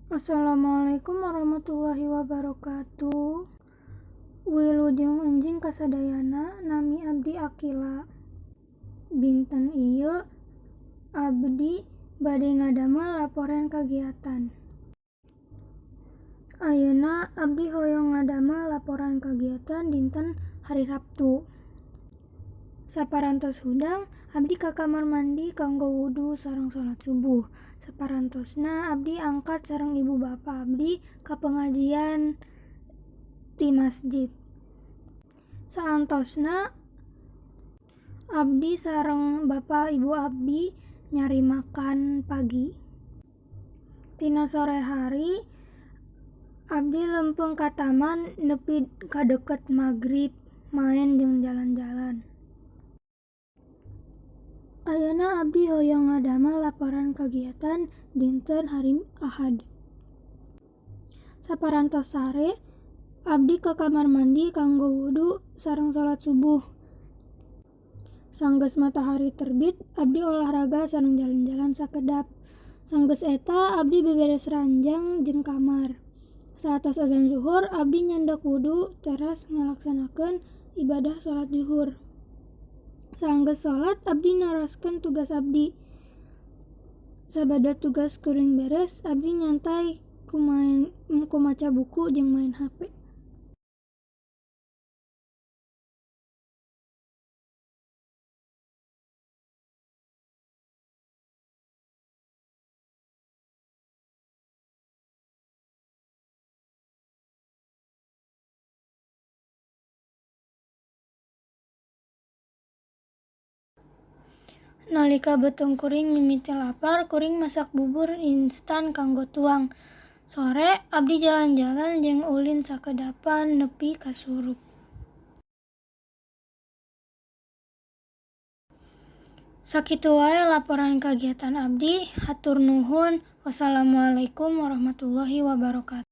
Assalamualaikum warahmatullahi wabarakatuh. Wilujeng enjing kasadayana nami abdi Akila. Dinten ieu abdi bade ngadamel laporan kagiatan. Ayeuna abdi hoyong ngadamel laporan kagiatan dinten hari Sabtu. Saparantos hudang abdi ka kamar mandi kanggo wudu sareng salat subuh. Saparantosna abdi angkat sareng ibu bapa abdi ka pengajian ti masjid. Saantosna abdi sareng bapa ibu abdi nyari makan pagi. Tina sore hari abdi lempeng ka taman nepi ka deukeut magrib maen jeung jalan-jalan. Ayeuna abdi hoyong ngadamel laporan kagiatan dinten hari Ahad. Saparantos sare abdi ka kamar mandi kanggo wudu sareng salat subuh. Sanggeus matahari terbit abdi olahraga sareng jalan-jalan sakedap. Sanggeus eta abdi beberes ranjang jeung kamar. Saatos azan zuhur abdi nyandak wudu teras ngalaksanakeun ibadah salat zuhur. Saanggeus salat abdi naroskeun tugas abdi. Sabada tugas kuring beres abdi nyantai ku maca buku jeung main HP. Nalika beuteung kuring mimiti lapar, kuring masak bubur instan kanggo tuang. Sore abdi jalan-jalan jeung ulin sakedapan nepi ka Surup. Sakitu wae laporan kagiatan abdi. Hatur nuhun. Wassalamualaikum warahmatullahi wabarakatuh.